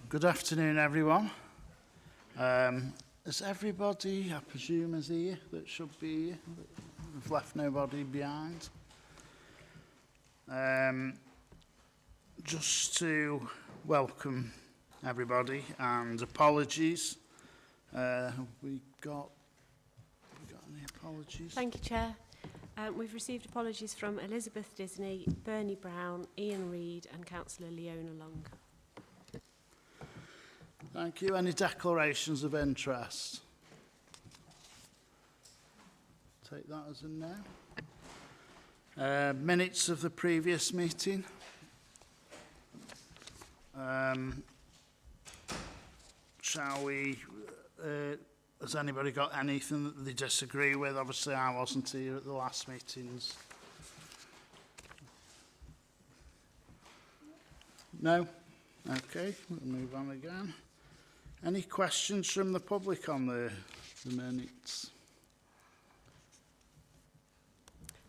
Good afternoon, everyone. Is everybody, I presume, is here that should be here? We've left nobody behind. Just to welcome everybody and apologies. We got any apologies? Thank you, Chair. We've received apologies from Elizabeth Disney, Bernie Brown, Ian Reid and Councillor Leona Long. Thank you. Any declarations of interest? Take that as a no. Minutes of the previous meeting. Shall we... has anybody got anything that they disagree with? Obviously, I wasn't here at the last meetings. No? Okay, we'll move on again. Any questions from the public on the minutes?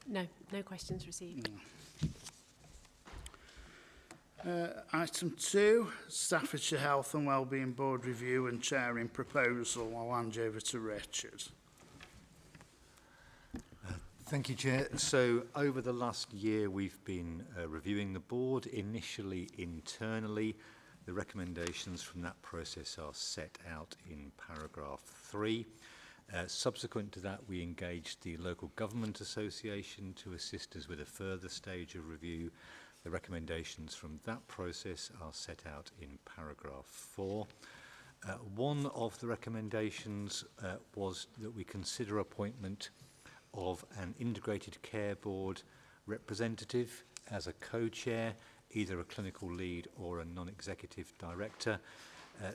No questions received. No. Item 2, Staffordshire Health and Wellbeing Board Review and Chairing Proposal. I'll hand you over to Richard. Thank you, Chair. So over the last year, we've been reviewing the board, initially internally. The recommendations from that process are set out in paragraph 3. Subsequent to that, we engaged the Local Government Association to assist us with a further stage of review. The recommendations from that process are set out in paragraph 4. One of the recommendations was that we consider appointment of an integrated care board representative as a co-chair, either a clinical lead or a non-executive director.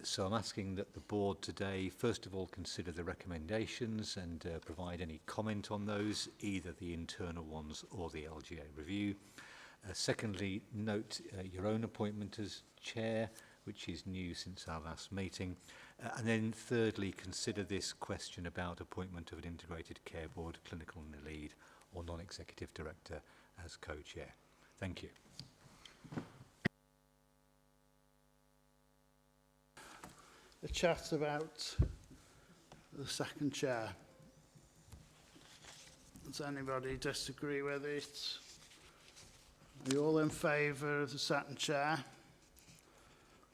So I'm asking that the board today, first of all, consider the recommendations and provide any comment on those, either the internal ones or the LGA review. Secondly, note your own appointment as chair, which is new since our last meeting. And then thirdly, consider this question about appointment of an integrated care board, clinical lead or non-executive director as co-chair. Thank you. A chat about the second chair. Does anybody disagree with it? Are you all in favour of the second chair?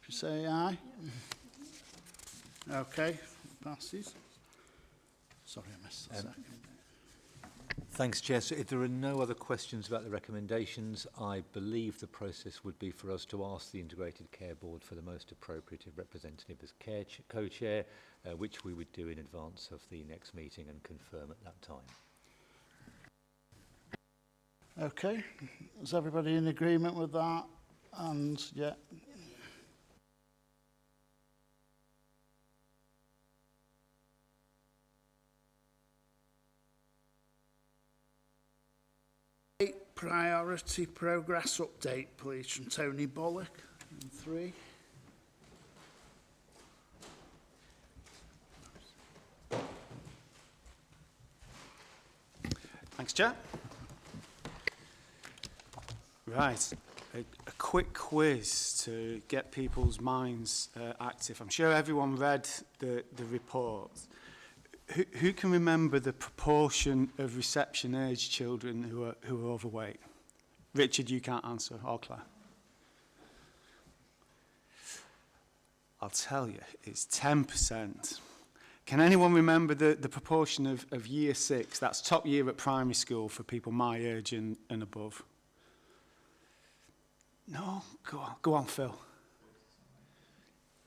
If you say aye. Okay, passes. Sorry, I missed the second. Thanks, Chair. So if there are no other questions about the recommendations, I believe the process would be for us to ask the Integrated Care Board for the most appropriate representative as co-chair, which we would do in advance of the next meeting and confirm at that time. Okay, is everybody in agreement with that? And yeah. Priority progress update, please, from Tony Bullock. 3. Thanks, Chair. Right, a quick quiz to get people's minds active. I'm sure everyone read the report. Who can remember the proportion of reception-age children who are overweight? Richard, you can't answer, or Claire? I'll tell you, it's 10%. Can anyone remember the proportion of year 6? That's top year at primary school for people my age and above. No? Go on, Phil.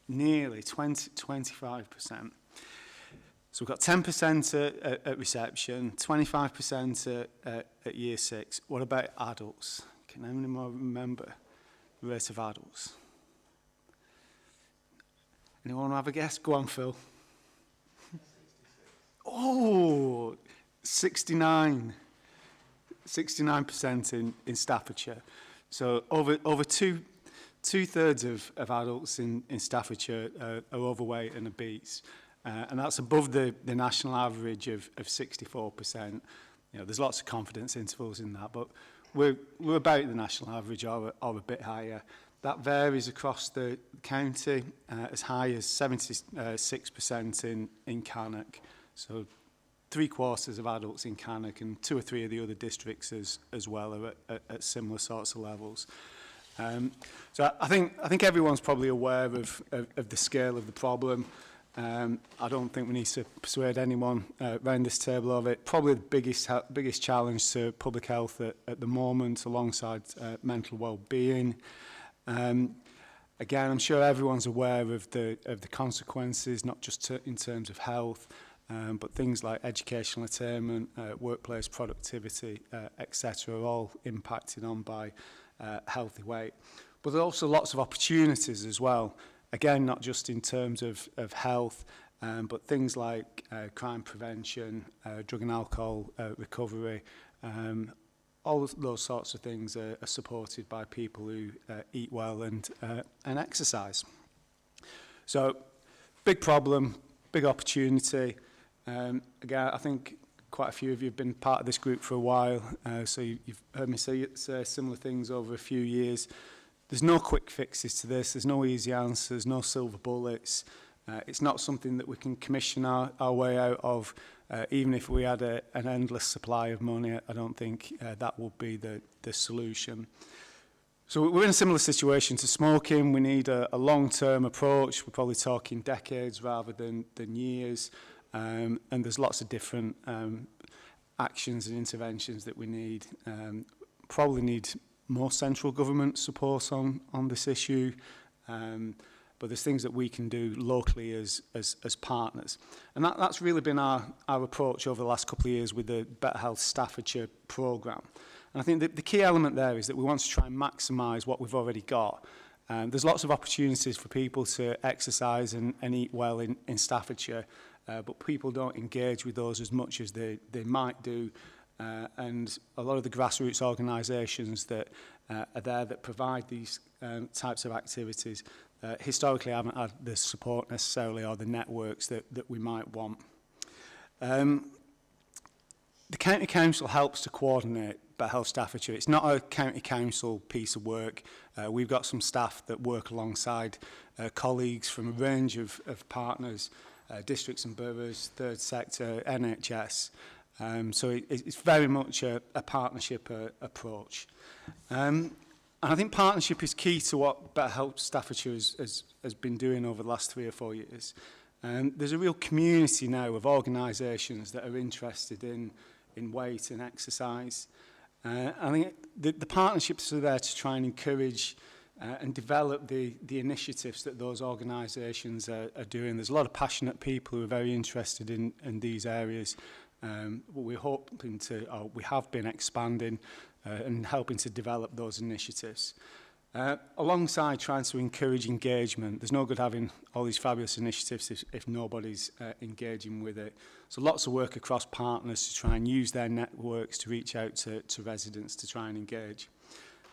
Nearly 25%. So we've got 10% at reception, 25% at year 6. What about adults? Can anyone remember the rate of adults? Anyone have a guess? Go on, Phil. Oh, 69%. 69% in Staffordshire. So over two-thirds of adults in Staffordshire are overweight and obese. And that's above the national average of 64%. You know, there's lots of confidence intervals in that, but we're about the national average or a bit higher. That varies across the county, as high as 76% in Cannock. So 3/4 of adults in Cannock, and 2 or 3 of the other districts as well are at similar sorts of levels. So I think everyone's probably aware of the scale of the problem. I don't think we need to persuade anyone around this table of it. Probably the biggest challenge to public health at the moment, alongside mental well-being. Again, I'm sure everyone's aware of the consequences, not just in terms of health, but things like educational attainment, workplace productivity, etc., are all impacted on by healthy weight. But there are also lots of opportunities as well. Again, not just in terms of health, but things like crime prevention, drug and alcohol recovery, all of those sorts of things are supported by people who eat well and exercise. So, big problem, big opportunity. Again, I think quite a few of you have been part of this group for a while, so you've heard me say similar things over a few years. There's no quick fixes to this. There's no easy answers, no silver bullets. It's not something that we can commission our way out of. Even if we had an endless supply of money, I don't think that would be the solution. So we're in a similar situation to smoking. We need a long-term approach. We're probably talking decades rather than years. And there's lots of different actions and interventions that we need. Probably need more central government support on this issue. But there's things that we can do locally as partners. And that's really been our approach over the last couple of years with the Better Health Staffordshire programme. And I think the key element there is that we want to try and maximise what we've already got. There's lots of opportunities for people to exercise and eat well in Staffordshire, but people don't engage with those as much as they might do. And a lot of the grassroots organisations that are there that provide these types of activities historically haven't had the support necessarily or the networks that we might want. The County Council helps to coordinate Better Health Staffordshire. It's not a County Council piece of work. We've got some staff that work alongside colleagues from a range of partners, districts and boroughs, third sector, NHS. So it's very much a partnership approach. And I think partnership is key to what Better Health Staffordshire has been doing over the last 3 or 4 years. There's a real community now of organisations that are interested in weight and exercise. I think the partnerships are there to try and encourage and develop the initiatives that those organisations are doing. There's a lot of passionate people who are very interested in these areas. We're hoping to, or we have been expanding and helping to develop those initiatives. Alongside trying to encourage engagement, there's no good having all these fabulous initiatives if nobody's engaging with it. So lots of work across partners to try and use their networks to reach out to residents to try and engage.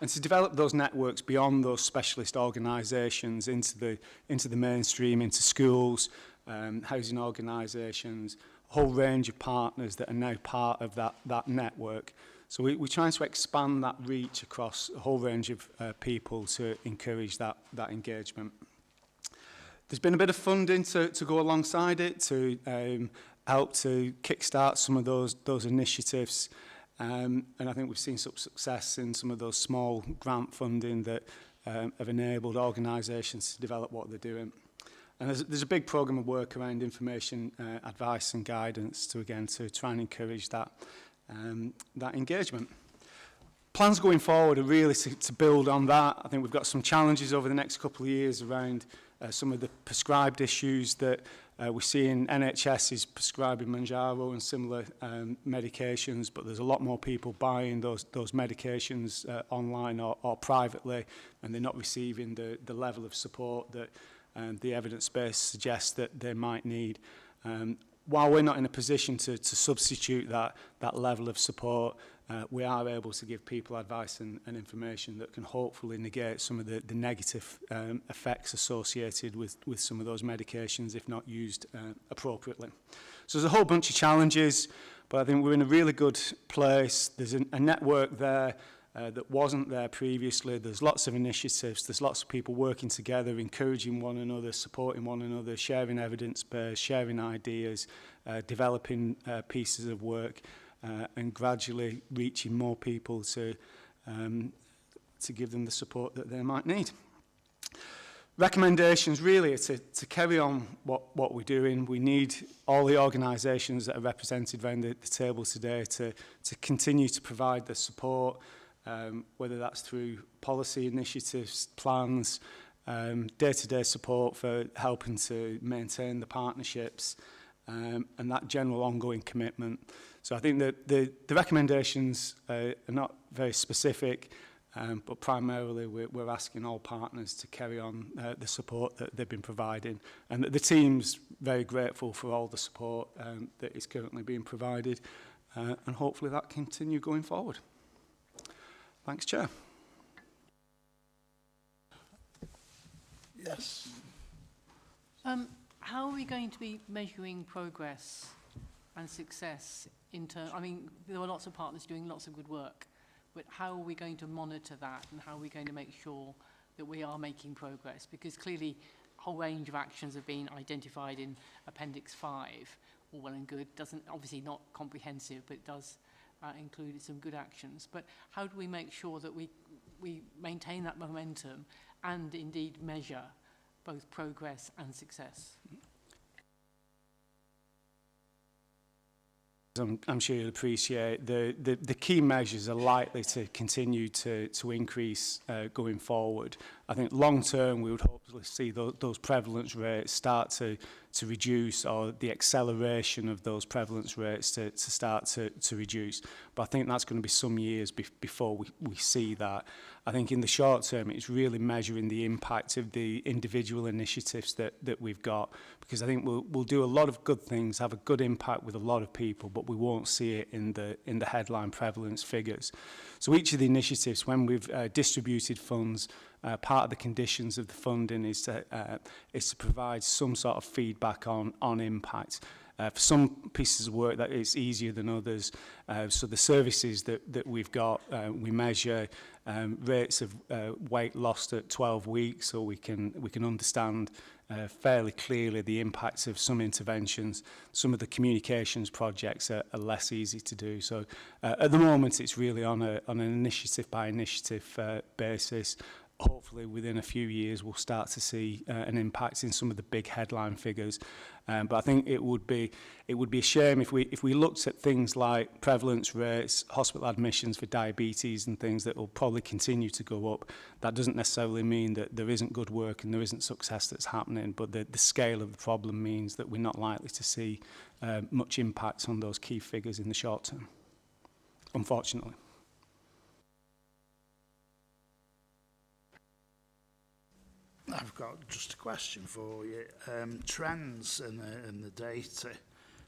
And to develop those networks beyond those specialist organisations into the mainstream, into schools, housing organisations, a whole range of partners that are now part of that network. So we're trying to expand that reach across a whole range of people to encourage that engagement. There's been a bit of funding to go alongside it to help to kickstart some of those initiatives. And I think we've seen some success in some of those small grant funding that have enabled organisations to develop what they're doing. And there's a big programme of work around information, advice and guidance to try and encourage that engagement. Plans going forward are really to build on that. I think we've got some challenges over the next couple of years around some of the prescribed issues that we see in NHS is prescribing Manjaro and similar medications, but there's a lot more people buying those medications online or privately, and they're not receiving the level of support that the evidence base suggests that they might need. While we're not in a position to substitute that level of support, we are able to give people advice and information that can hopefully negate some of the negative effects associated with some of those medications if not used appropriately. So there's a whole bunch of challenges, but I think we're in a really good place. There's a network there that wasn't there previously. There's lots of initiatives, there's lots of people working together, encouraging one another, supporting one another, sharing evidence-based, sharing ideas, developing pieces of work, and gradually reaching more people to give them the support that they might need. Recommendations really are to carry on what we're doing. We need all the organisations that are represented around the table today to continue to provide the support, whether that's through policy initiatives, plans, day-to-day support for helping to maintain the partnerships, and that general ongoing commitment. So I think that the recommendations are not very specific, but primarily we're asking all partners to carry on the support that they've been providing, and that the team's very grateful for all the support that is currently being provided, and hopefully that continue going forward. Thanks, Chair. Yes. How are we going to be measuring progress and success I mean, there are lots of partners doing lots of good work, but how are we going to monitor that, and how are we going to make sure that we are making progress? Because clearly a whole range of actions have been identified in Appendix 5, all well and good, obviously not comprehensive, but it does include some good actions. But how do we make sure that we maintain that momentum and indeed measure both progress and success? I'm sure you'll appreciate the key measures are likely to continue to increase going forward. I think long term we would hopefully see those prevalence rates start to reduce, or the acceleration of those prevalence rates to start to reduce. But I think that's going to be some years before we see that. I think in the short term it's really measuring the impact of the individual initiatives that we've got, because I think we'll do a lot of good things, have a good impact with a lot of people, but we won't see it in the headline prevalence figures. So each of the initiatives, when we've distributed funds, part of the conditions of the funding is to provide some sort of feedback on impact. For some pieces of work that is easier than others. So the services that we've got, we measure rates of weight lost at 12 weeks, so we can understand fairly clearly the impacts of some interventions. Some of the communications projects are less easy to do. So at the moment it's really on an initiative by initiative basis. Hopefully within a few years we'll start to see an impact in some of the big headline figures. But I think it would be a shame if we looked at things like prevalence rates, hospital admissions for diabetes and things that will probably continue to go up. That doesn't necessarily mean that there isn't good work and there isn't success that's happening, but the scale of the problem means that we're not likely to see much impact on those key figures in the short term, unfortunately. I've got just a question for you. Trends in the data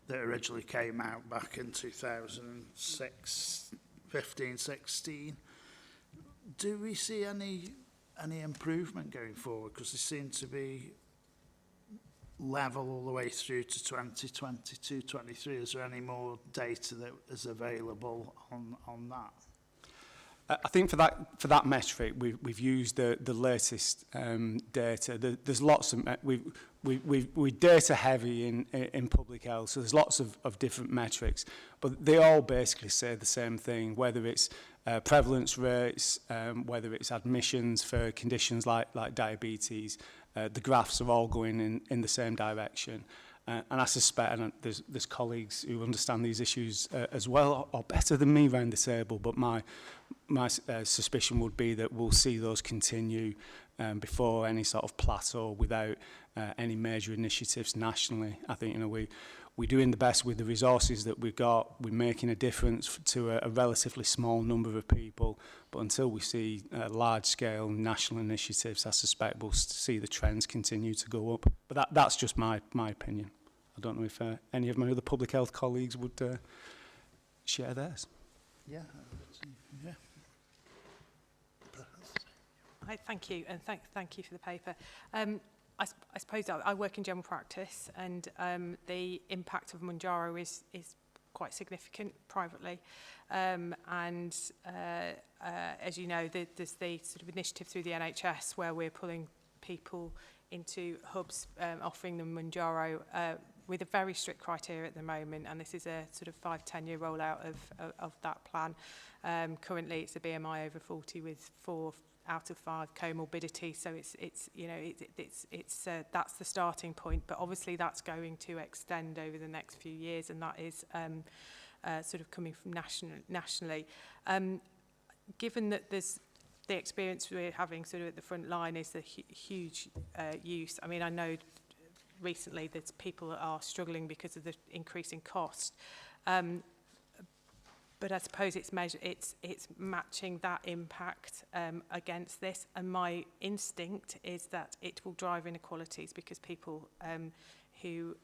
that originally came out back in 2006, 15-16, do we see any improvement going forward? Because they seem to be level all the way through to 2022-23. Is there any more data that is available on that? I think for that metric, we've used the latest data. There's lots of we're data heavy in public health, so there's lots of different metrics, but they all basically say the same thing. Whether it's prevalence rates, whether it's admissions for conditions like diabetes, the graphs are all going in the same direction. And I suspect, and there's colleagues who understand these issues as well or better than me around the table, but my suspicion would be that we'll see those continue before any sort of plateau without any major initiatives nationally. I think we're doing the best with the resources that we've got. We're making a difference to a relatively small number of people, but until we see large-scale national initiatives, I suspect we'll see the trends continue to go up. But that's just my opinion. I don't know if any of my other public health colleagues would share theirs. Yeah. Yeah. Hi, thank you, and thank you for the paper. I suppose I work in general practice, and the impact of Mounjaro is quite significant privately. As you know, there's the sort of initiative through the NHS where we're pulling people into hubs, offering them Manjaro with a very strict criteria at the moment, and this is a sort of 5-10 year rollout of that plan. Currently, it's a BMI over 40 with 4 out of 5 comorbidity, so that's the starting point. But obviously, that's going to extend over the next few years, and that is sort of coming from nationally. Given that there's the experience we're having sort of at the front line is the huge use. I mean, I know recently that people are struggling because of the increasing cost. But I suppose it's matching that impact against this. And my instinct is that it will drive inequalities because people who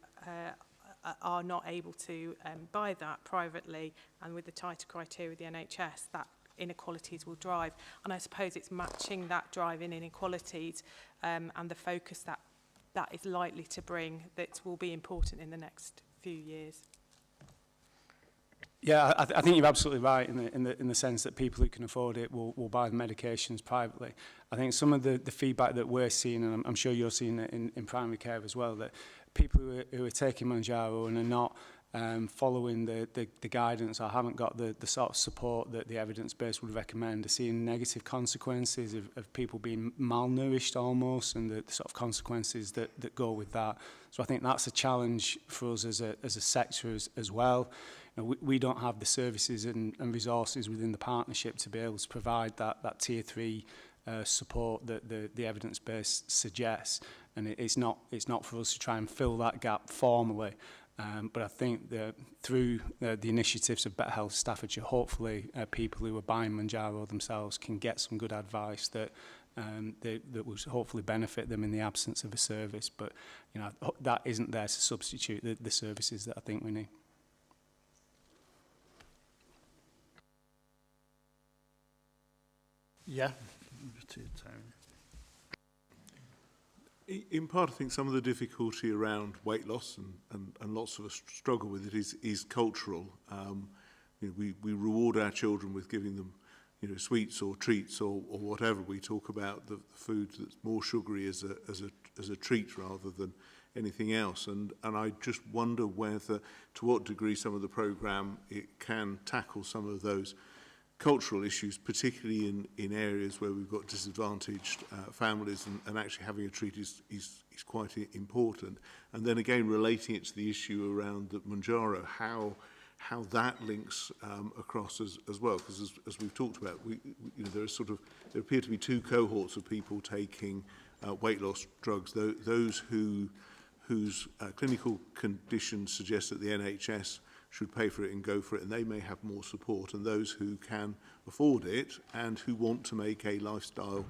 are not able to buy that privately and with the tighter criteria of the NHS, that inequalities will drive. And I suppose it's matching that drive in inequalities and the focus that is likely to bring that will be important in the next few years. Yeah, I think you're absolutely right in the sense that people who can afford it will buy the medications privately. I think some of the feedback that we're seeing, and I'm sure you're seeing it in primary care as well, that people who are taking Manjaro and are not following the guidance or haven't got the sort of support that the evidence base would recommend are seeing negative consequences of people being malnourished almost, and the sort of consequences that go with that. So I think that's a challenge for us as a sector as well. You know, we don't have the services and resources within the partnership to be able to provide that tier 3 support that the evidence base suggests, and it's not for us to try and fill that gap formally. But I think that through the initiatives of Better Health Staffordshire, hopefully people who are buying Manjaro themselves can get some good advice that will hopefully benefit them in the absence of a service. But you know, that isn't there to substitute the services that I think we need. Yeah. Over to you, Tony. In part, I think some of the difficulty around weight loss, and lots of us struggle with it, is cultural. We reward our children with giving them, sweets or treats or whatever. We talk about the food that's more sugary as a treat rather than anything else. And I just wonder whether, to what degree, some of the programme it can tackle some of those cultural issues, particularly in areas where we've got disadvantaged families, and actually having a treat is quite important. And then again, relating it to the issue around the Manjaro, how that links across as well, because as we've talked about, there appear to be 2 cohorts of people taking weight loss drugs. Those whose clinical conditions suggest that the NHS should pay for it and go for it, and they may have more support, and those who can afford it and who want to make a lifestyle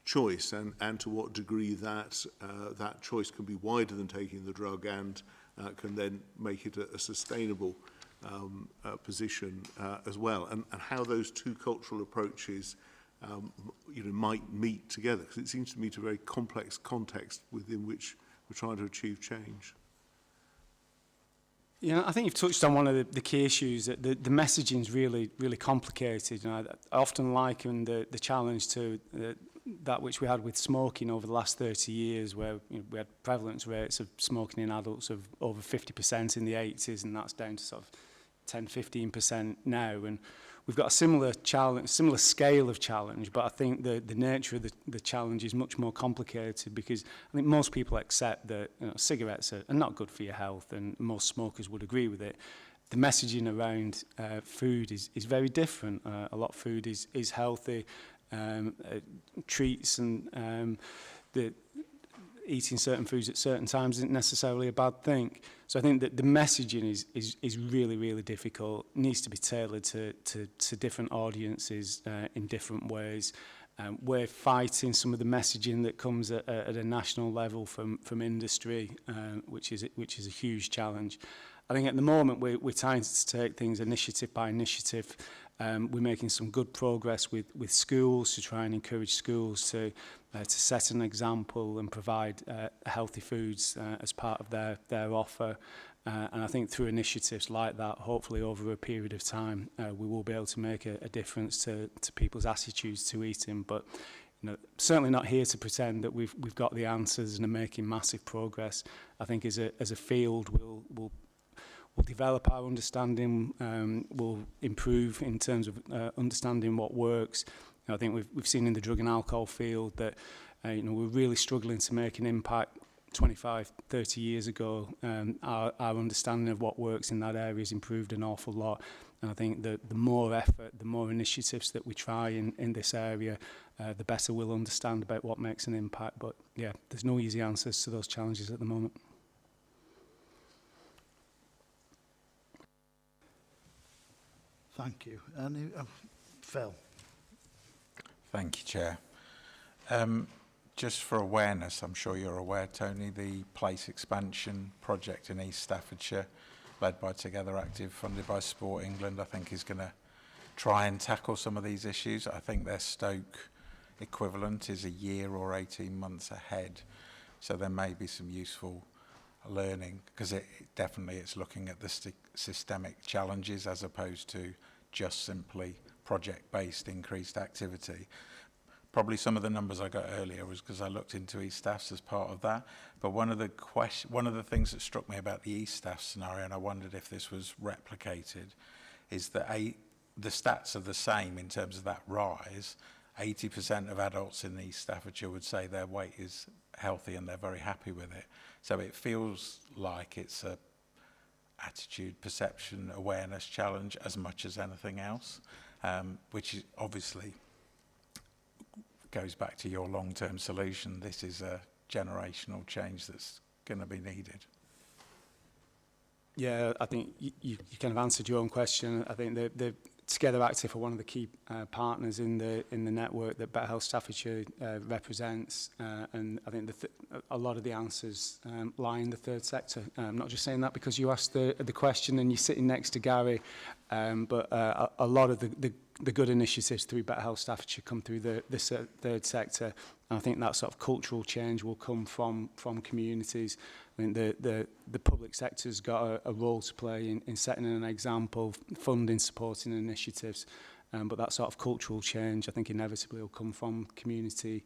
choice, and to what degree that choice can be wider than taking the drug and can then make it a sustainable position as well, and how those 2 cultural approaches might meet together, because it seems to me to a very complex context within which we're trying to achieve change. Yeah, I think you've touched on one of the key issues, that the messaging is really, really complicated. I often liken the challenge to that which we had with smoking over the last 30 years, where we had prevalence rates of smoking in adults of over 50% in the 80s, and that's down to sort of 10-15% now. And we've got a similar challenge, similar scale of challenge, but I think the nature of the challenge is much more complicated, because I think most people accept that cigarettes are not good for your health, and most smokers would agree with it. The messaging around food is very different. A lot of food is healthy, treats and eating certain foods at certain times isn't necessarily a bad thing. So I think that the messaging is really, really difficult. It needs to be tailored to different audiences in different ways. We're fighting some of the messaging that comes at a national level from industry, which is a huge challenge. I think at the moment we're trying to take things initiative by initiative. We're making some good progress with schools to try and encourage schools to set an example and provide healthy foods as part of their offer. And I think through initiatives like that, hopefully over a period of time, we will be able to make a difference to people's attitudes to eating. But certainly not here to pretend that we've got the answers and are making massive progress. I think as a field, we'll develop our understanding, we'll improve in terms of understanding what works. I think we've seen in the drug and alcohol field that we're really struggling to make an impact 25, 30 years ago. Our understanding of what works in that area has improved an awful lot. And I think that the more effort, the more initiatives that we try in this area, the better we'll understand about what makes an impact. But yeah, there's no easy answers to those challenges at the moment. Thank you. And Phil. Thank you, Chair. Just for awareness, I'm sure you're aware, Tony, the place expansion project in East Staffordshire, led by Together Active, funded by Sport England, I think is going to try and tackle some of these issues. I think their Stoke equivalent is a year or 18 months ahead. So there may be some useful learning, because it's looking at the systemic challenges as opposed to just simply project-based increased activity. Probably some of the numbers I got earlier was because I looked into East Staffs as part of that. But one of the things that struck me about the East Staff scenario, and I wondered if this was replicated, is that the stats are the same in terms of that rise. 80% of adults in East Staffordshire would say their weight is healthy and they're very happy with it. So it feels like it's a attitude, perception, awareness challenge as much as anything else, which is obviously goes back to your long-term solution. This is a generational change that's going to be needed. Yeah, I think you kind of answered your own question. I think the Together Active are one of the key partners in the network that Better Health Staffordshire represents, and I think a lot of the answers lie in the third sector. I'm not just saying that because you asked the question and you're sitting next to Gary, but a lot of the good initiatives through Better Health Staffordshire come through the third sector. And I think that sort of cultural change will come from communities. I mean, the public sector's got a role to play in setting an example, funding, supporting initiatives. But that sort of cultural change, I think, inevitably will come from community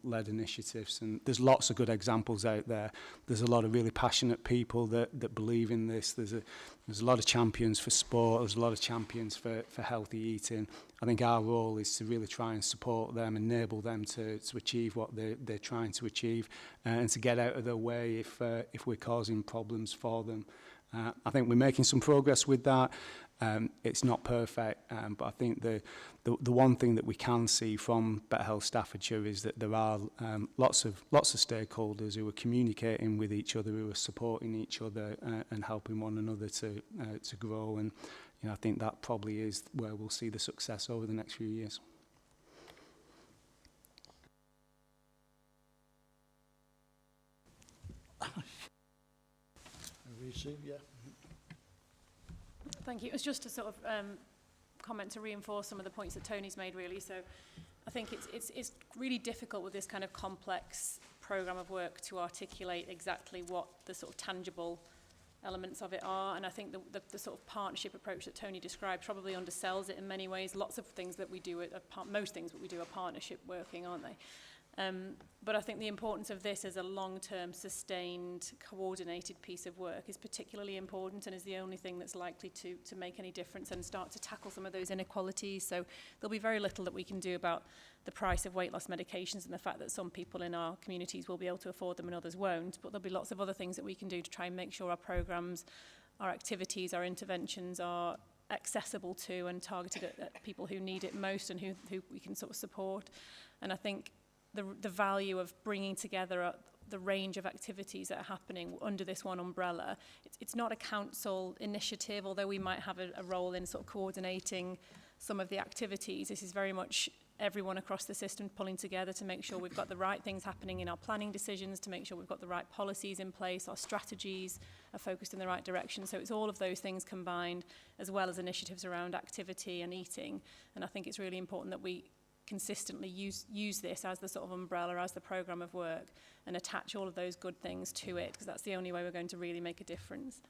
led initiatives, and there's lots of good examples out there. There's a lot of really passionate people that believe in this. There's a lot of champions for sport. There's a lot of champions for healthy eating. I think our role is to really try and support them, enable them to achieve what they're trying to achieve, and to get out of their way if we're causing problems for them. I think we're making some progress with that. It's not perfect, but I think the one thing that we can see from Better Health Staffordshire is that there are lots of stakeholders who are communicating with each other, who are supporting each other and helping one another to grow. And I think that probably is where we'll see the success over the next few years. Yeah. Thank you. It was just a sort of comment to reinforce some of the points that Tony's made, really. So I think it's really difficult with this kind of complex programme of work to articulate exactly what the sort of tangible elements of it are. And I think the sort of partnership approach that Tony described probably undersells it in many ways. Lots of things that we do, most things that we do are partnership working, aren't they? But I think the importance of this as a long-term, sustained, coordinated piece of work is particularly important, and is the only thing that's likely to make any difference and start to tackle some of those inequalities. So there'll be very little that we can do about the price of weight loss medications and the fact that some people in our communities will be able to afford them and others won't. But there'll be lots of other things that we can do to try and make sure our programmes, our activities, our interventions are accessible to and targeted at people who need it most and who we can sort of support. And I think the value of bringing together the range of activities that are happening under this one umbrella. It's not a council initiative, although we might have a role in sort of coordinating some of the activities. This is very much everyone across the system pulling together to make sure we've got the right things happening in our planning decisions, to make sure we've got the right policies in place, our strategies are focused in the right direction. So it's all of those things combined, as well as initiatives around activity and eating. And I think it's really important that we consistently use this as the sort of umbrella, as the programme of work, and attach all of those good things to it, because that's the only way we're going to really make a difference.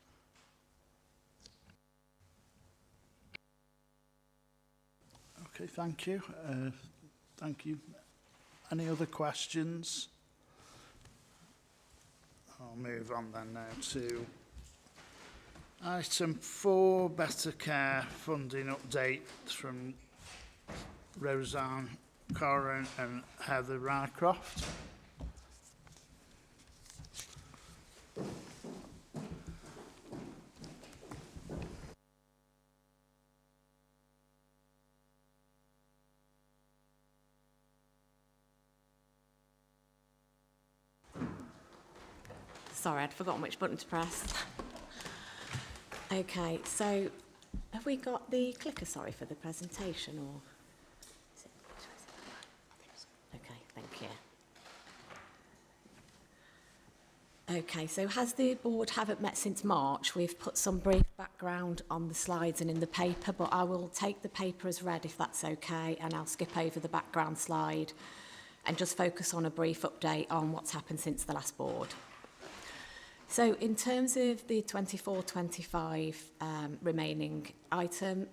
Okay, thank you. Thank you. Any other questions? I'll move on then now to item 4, Better Care funding update from Roseanne Corrin and Heather Rycroft. Sorry, I'd forgotten which button to press. Okay, so have we got the clicker, sorry, for the presentation, or? Okay, thank you. Okay, so as the board haven't met since March, we've put some brief background on the slides and in the paper, but I will take the paper as read if that's okay, and I'll skip over the background slide and just focus on a brief update on what's happened since the last board. So in terms of the 24-25 remaining item,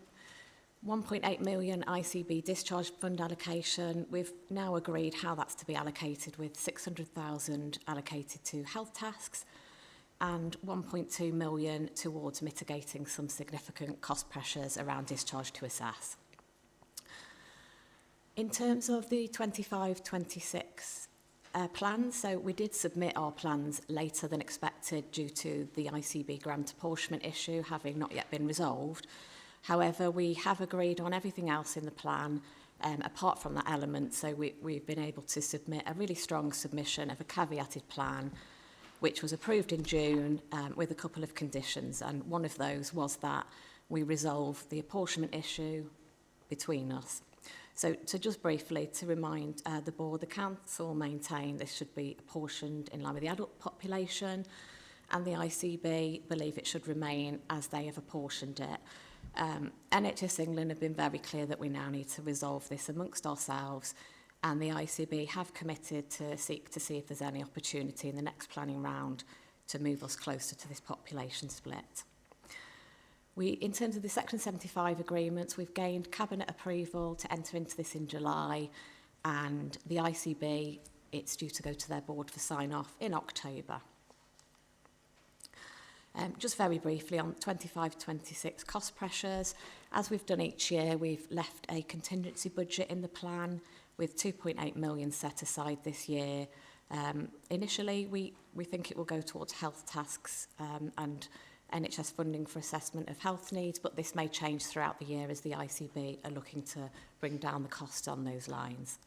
1.8 million ICB discharge fund allocation, we've now agreed how that's to be allocated, with 600,000 allocated to health tasks and 1.2 million towards mitigating some significant cost pressures around discharge to assess. In terms of the 25-26 plans, so we did submit our plans later than expected due to the ICB grant apportionment issue having not yet been resolved. However, we have agreed on everything else in the plan apart from that element, so we've been able to submit a really strong submission of a caveated plan which was approved in June with a couple of conditions, and one of those was that we resolve the apportionment issue between us. So just briefly to remind the board, the council maintain this should be apportioned in line with the adult population, and the ICB believe it should remain as they have apportioned it. NHS England have been very clear that we now need to resolve this amongst ourselves, and the ICB have committed to seek to see if there's any opportunity in the next planning round to move us closer to this population split. In terms of the Section 75 agreements, we've gained Cabinet approval to enter into this in July, and the ICB, it's due to go to their board for sign-off in October. Just very briefly on 25-26 cost pressures, as we've done each year, we've left a contingency budget in the plan with 2.8 million set aside this year. Initially, we think it will go towards health tasks and NHS funding for assessment of health needs, but this may change throughout the year as the ICB are looking to bring down the cost on those lines.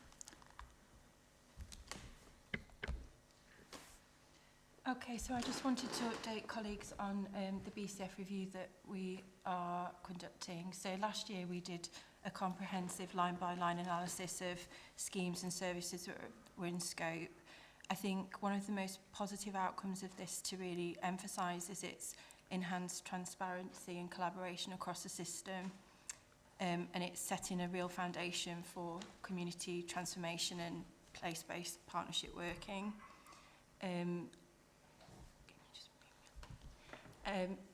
Okay, so I just wanted to update colleagues on the BCF review that we are conducting. So last year we did a comprehensive line-by-line analysis of schemes and services that were in scope. I think one of the most positive outcomes of this to really emphasise is its enhanced transparency and collaboration across the system, and it's setting a real foundation for community transformation and place-based partnership working.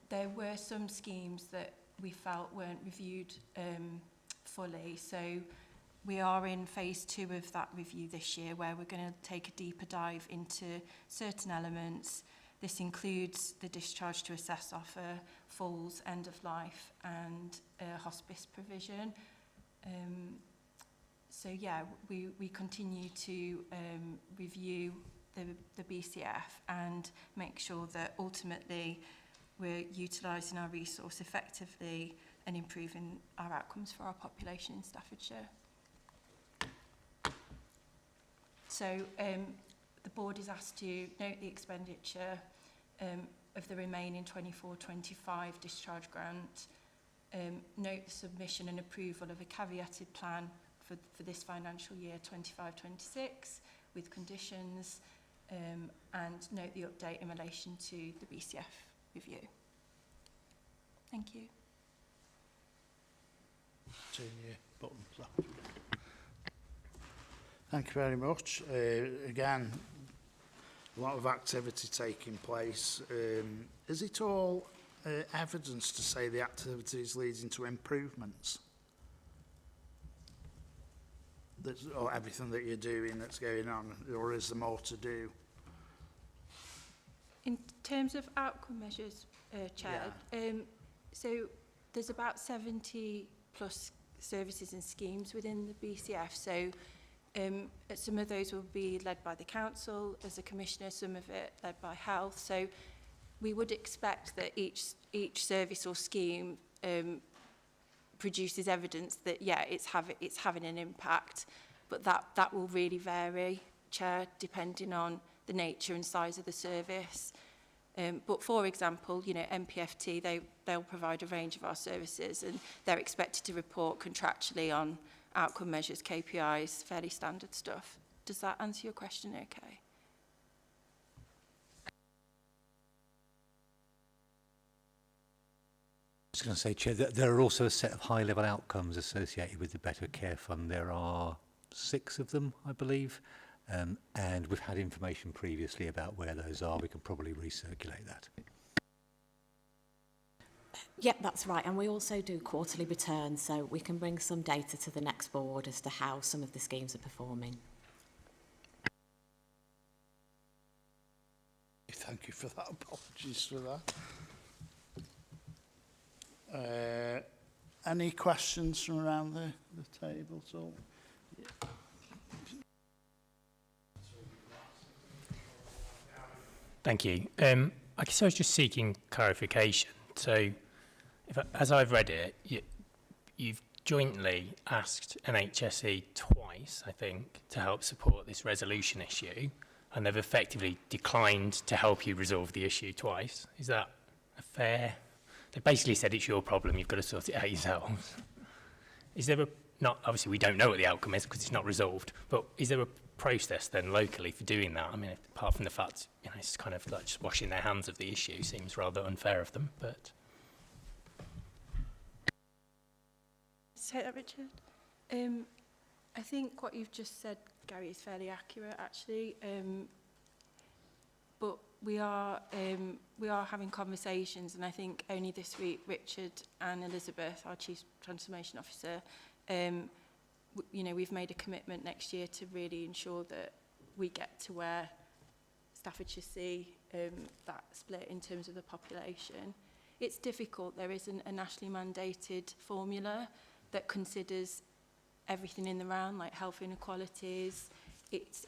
There were some schemes that we felt weren't reviewed fully, so we are in phase 2 of that review this year, where we're going to take a deeper dive into certain elements. This includes the discharge to assess offer, falls, end of life, and hospice provision. So yeah, we continue to review the BCF and make sure that ultimately we're utilising our resource effectively and improving our outcomes for our population in Staffordshire. So the board is asked to note the expenditure of the remaining 24-25 discharge grant, note the submission and approval of a caveated plan for this financial year 25-26 with conditions, and note the update in relation to the BCF review. Thank you. Turn your button, please. Thank you very much. Again, a lot of activity taking place. Is it all evidence to say the activity is leading to improvements? Or everything that you're doing that's going on, or is there more to do? In terms of outcome measures, Chair, so there's about 70 plus services and schemes within the BCF. So some of those will be led by the council as a commissioner, some of it led by health. So we would expect that each service or scheme produces evidence that, yeah, it's having an impact, but that will really vary, Chair, depending on the nature and size of the service. But for example, you know, MPFT, they'll provide a range of our services, and they're expected to report contractually on outcome measures, KPIs, fairly standard stuff. Does that answer your question okay? I was going to say, Chair, that there are also a set of high-level outcomes associated with the Better Care Fund. There are 6 of them, I believe, and we've had information previously about where those are. We can probably recirculate that. Yep, that's right. And we also do quarterly returns, so we can bring some data to the next board as to how some of the schemes are performing. Thank you for that. Apologies for that. Any questions from around the table at all? Yeah. Thank you. I guess I was just seeking clarification. So, as I've read it, you've jointly asked NHSE twice, I think, to help support this resolution issue, and they've effectively declined to help you resolve the issue twice. Is that a fair? They basically said it's your problem, you've got to sort it out yourselves. Is there obviously we don't know what the outcome is because it's not resolved, but is there a process then locally for doing that? I mean, apart from the fact, you know, it's kind of like just washing their hands of the issue seems rather unfair of them, but... Say that, Richard. I think what you've just said, Gary, is fairly accurate, actually. But we are having conversations, and I think only this week, Richard and Elizabeth, our Chief Transformation Officer, you know, we've made a commitment next year to really ensure that we get to where Staffordshire see that split in terms of the population. It's difficult. There isn't a nationally mandated formula that considers everything in the round, like health inequalities. It's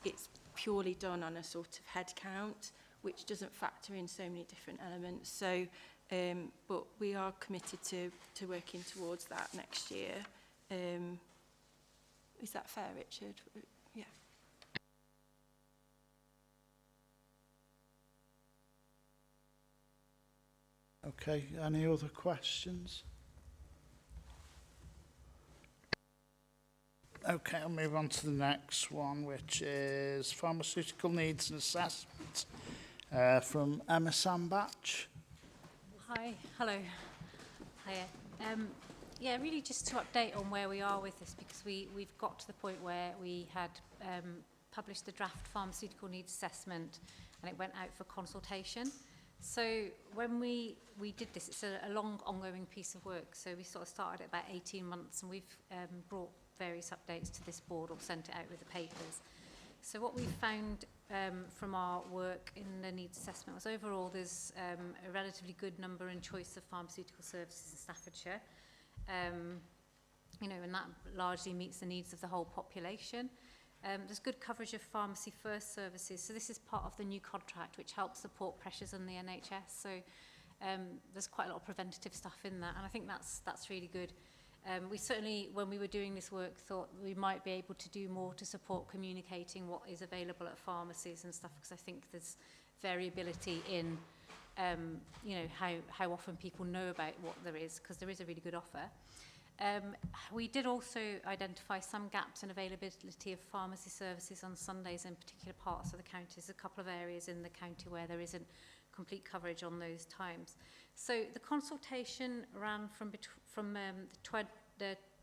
purely done on a sort of head count, which doesn't factor in so many different elements. So, but we are committed to working towards that next year. Is that fair, Richard? Yeah. Okay, any other questions? Okay, I'll move on to the next one, which is Pharmaceutical Needs and Assessment from Emma Sambach. Hi, hello. Hiya. Yeah, really just to update on where we are with this, because we've got to the point where we had published the draft Pharmaceutical Needs Assessment and it went out for consultation. So when we did this, it's a long ongoing piece of work. So we sort of started at about 18 months and we've brought various updates to this board or sent it out with the papers. So what we found from our work in the needs assessment was overall there's a relatively good number and choice of pharmaceutical services in Staffordshire. You know, and that largely meets the needs of the whole population. There's good coverage of pharmacy first services. So this is part of the new contract which helps support pressures on the NHS. So there's quite a lot of preventative stuff in that, and I think that's really good. We certainly, when we were doing this work, thought we might be able to do more to support communicating what is available at pharmacies and stuff, because I think there's variability in, you know, how often people know about what there is, because there is a really good offer. We did also identify some gaps in availability of pharmacy services on Sundays in particular parts of the county. There's a couple of areas in the county where there isn't complete coverage on those times. So the consultation ran from the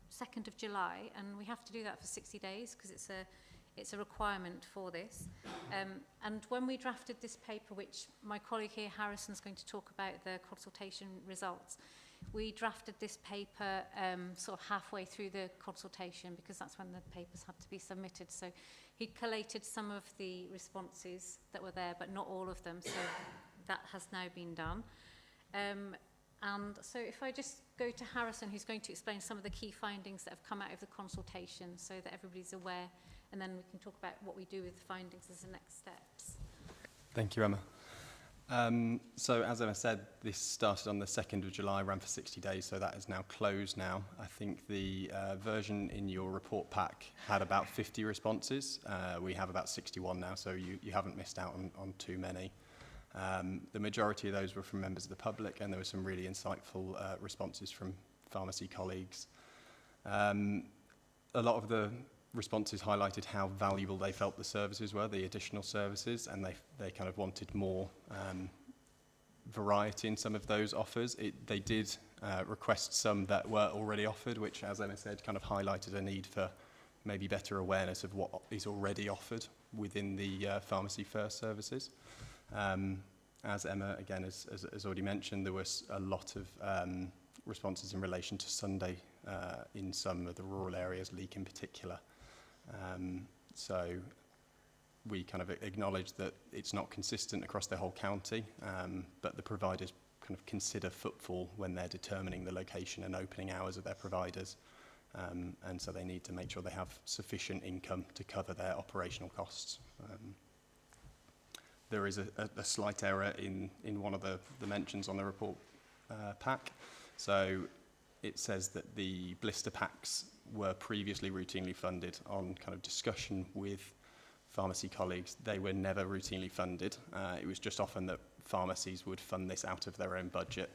2nd of July, and we have to do that for 60 days because it's It's a requirement for this. And when we drafted this paper, which my colleague here, Harrison's going to talk about the consultation results, we drafted this paper sort of halfway through the consultation because that's when the papers had to be submitted. So he collated some of the responses that were there, but not all of them. So that has now been done. And so if I just go to Harrison, who's going to explain some of the key findings that have come out of the consultation so that everybody's aware, and then we can talk about what we do with the findings as the next steps. Thank you, Emma. So as Emma said, this started on the 2nd of July, ran for 60 days, so that is now closed now. I think the version in your report pack had about 50 responses. We have about 61 now, so you haven't missed out on too many. The majority of those were from members of the public, and there were some really insightful responses from pharmacy colleagues. A lot of the responses highlighted how valuable they felt the services were, the additional services, and they kind of wanted more variety in some of those offers. They did request some that were already offered, which, as Emma said, kind of highlighted a need for maybe better awareness of what is already offered within the Pharmacy First services. As Emma, again, has already mentioned, there was a lot of responses in relation to Sunday in some of the rural areas, Leek in particular. So we kind of acknowledge that it's not consistent across the whole county, but the providers kind of consider footfall when they're determining the location and opening hours of their providers. And so they need to make sure they have sufficient income to cover their operational costs. There is a slight error in one of the mentions on the report pack. So it says that the blister packs were previously routinely funded. On kind of discussion with pharmacy colleagues, they were never routinely funded. It was just often that pharmacies would fund this out of their own budget.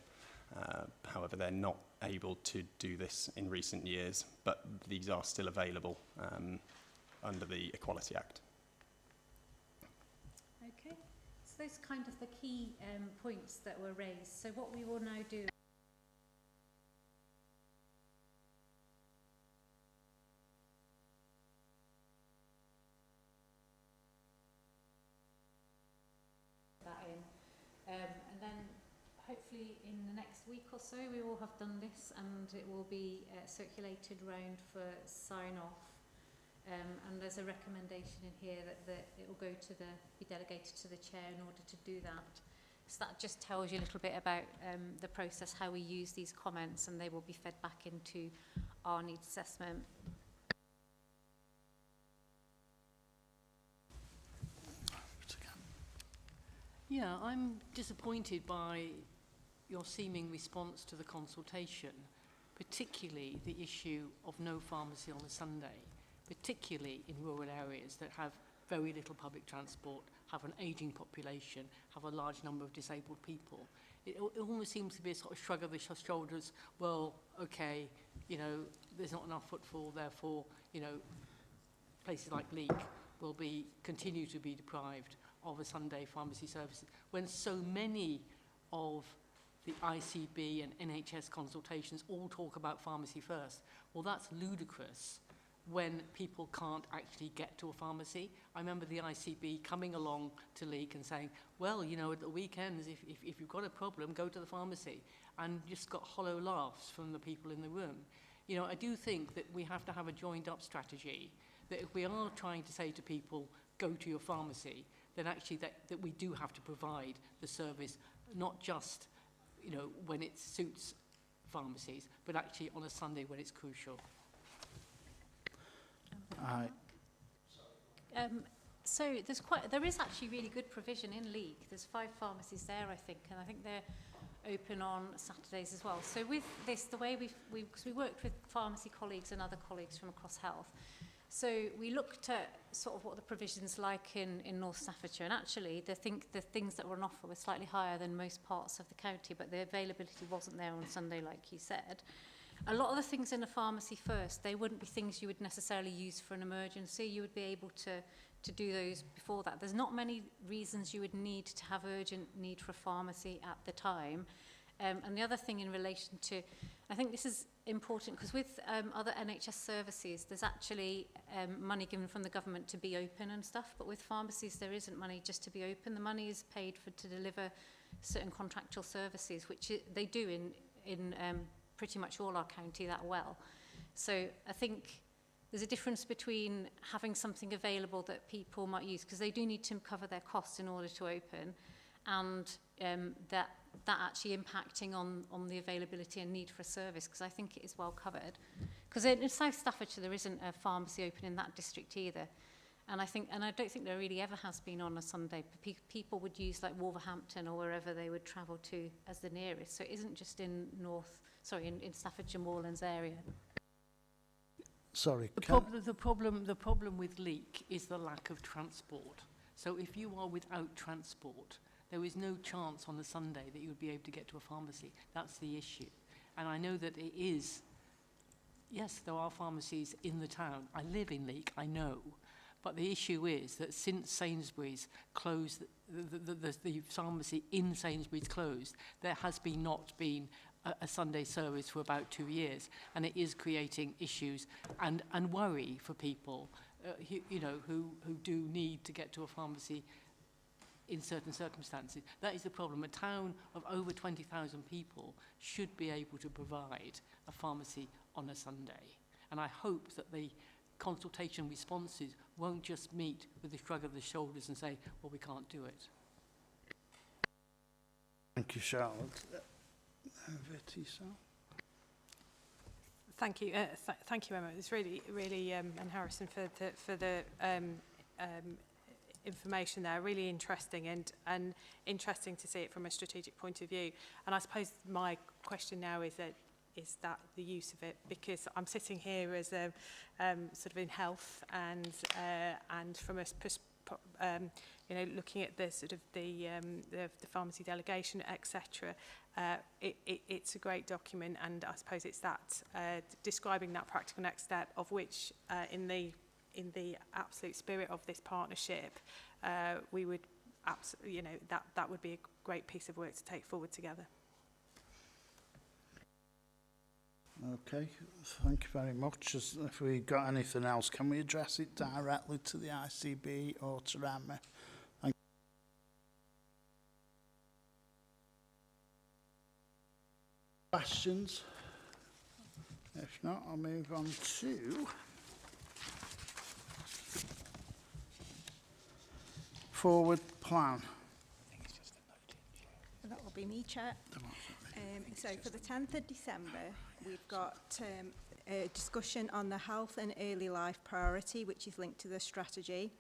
However, they're not able to do this in recent years, but these are still available under the Equality Act. Okay, so those kind of the key points that were raised. So what we will now do that in, and then hopefully in the next week or so we will have done this, and it will be circulated round for sign off. And there's a recommendation in here that it will go to be delegated to the chair in order to do that. So that just tells you a little bit about the process, how we use these comments, and they will be fed back into our needs assessment. Yeah, I'm disappointed by your seeming response to the consultation, particularly the issue of no pharmacy on a Sunday, particularly in rural areas that have very little public transport, have an ageing population, have a large number of disabled people. It almost seems to be a sort of shrug of the shoulders, well, okay, you know, there's not enough footfall, therefore, you know, places like Leek will continue to be deprived of a Sunday pharmacy service, when so many of the ICB and NHS consultations all talk about pharmacy first. Well, that's ludicrous when people can't actually get to a pharmacy. I remember the ICB coming along to Leek and saying, well, you know, at the weekends, if you've got a problem, go to the pharmacy. And just got hollow laughs from the people in the room. You know, I do think that we have to have a joined up strategy, that if we are trying to say to people, go to your pharmacy, then actually that we do have to provide the service, not just, you know, when it suits pharmacies, but actually on a Sunday when it's crucial. So there is actually really good provision in Leek. There's 5 pharmacies there, I think, and I think they're open on Saturdays as well. So with this, the way because we worked with pharmacy colleagues and other colleagues from across health, so we looked at sort of what the provision's like in North Staffordshire, and actually the things that were on offer were slightly higher than most parts of the county, but the availability wasn't there on Sunday, like you said. A lot of the things in a pharmacy first, they wouldn't be things you would necessarily use for an emergency. You would be able to do those before that. There's not many reasons you would need to have urgent need for a pharmacy at the time. And the other thing in relation to I think this is important because with other NHS services, there's actually money given from the government to be open and stuff, but with pharmacies, there isn't money just to be open. The money is paid to deliver certain contractual services, which they do in pretty much all our county that well. So I think there's a difference between having something available that people might use, because they do need to cover their costs in order to open, and that actually impacting on the availability and need for a service, because I think it is well covered. Because in South Staffordshire there isn't a pharmacy open in that district either, and I don't think there really ever has been on a Sunday. People would use like Wolverhampton or wherever they would travel to as the nearest, so it isn't just in in Staffordshire Moorlands area. Sorry. The problem with leak is the lack of transport. So if you are without transport, there is no chance on a Sunday that you would be able to get to a pharmacy. That's the issue. And I know that it is, yes, there are pharmacies in the town. I live in Leek, I know. But the issue is that since Sainsbury's closed, the pharmacy in Sainsbury's closed, there has not been a Sunday service for about 2 years. And it is creating issues and worry for people who do need to get to a pharmacy in certain circumstances. That is the problem. A town of over 20,000 people should be able to provide a pharmacy on a Sunday. And I hope that the consultation responses won't just meet with a shrug of the shoulders and say, well, we can't do it. Thank you, Charlotte. Vicky, so. Thank you. Thank you, Emma. It's really, and Harrison for the information there. Really interesting and interesting to see it from a strategic point of view. And I suppose my question now is that the use of it, because I'm sitting here as a sort of in health and from a looking at the sort of the pharmacy delegation, etc. It's a great document, and I suppose it's that describing that practical next step, of which in the absolute spirit of this partnership, we would absolutely, that would be a great piece of work to take forward together. Okay, thank you very much. If we've got anything else, can we address it directly to the ICB or to Emma? Thank you. Questions? If not, I'll move on to forward plan. That will be me, Chair. So for the 10th of December, we've got a discussion on the health and early life priority, which is linked to the strategy.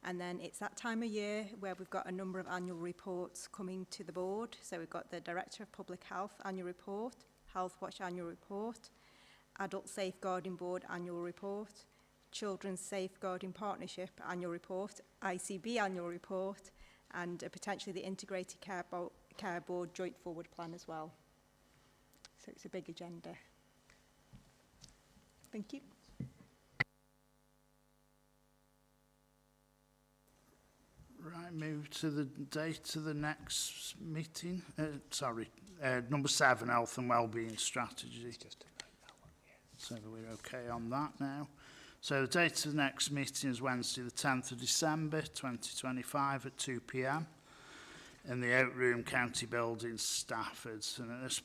And then it's that time of year where we've got a number of annual reports coming to the board. So we've got the Director of Public Health annual report, Health Watch annual report, Adult Safeguarding Board annual report, Children's Safeguarding Partnership annual report, ICB annual report, and potentially the Integrated Care Board joint forward plan as well. So it's a big agenda. Thank you. Right, move to the date of the next meeting. Number 7, health and wellbeing strategy. Just to note that one, yeah. So we're okay on that now. So the date of the next meeting is Wednesday, the 10th of December, 2025 at 2 p.m. in the Outroom County Building, Stafford. And at this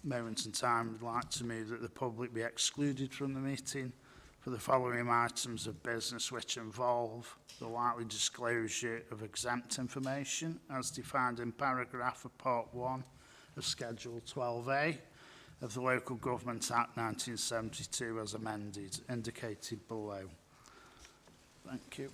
moment in time, we'd like to move that the public be excluded from the meeting for the following items of business which involve the likely disclosure of exempt information as defined in paragraph of Part 1 of Schedule 12A of the Local Government Act 1972 as amended, indicated below. Thank you.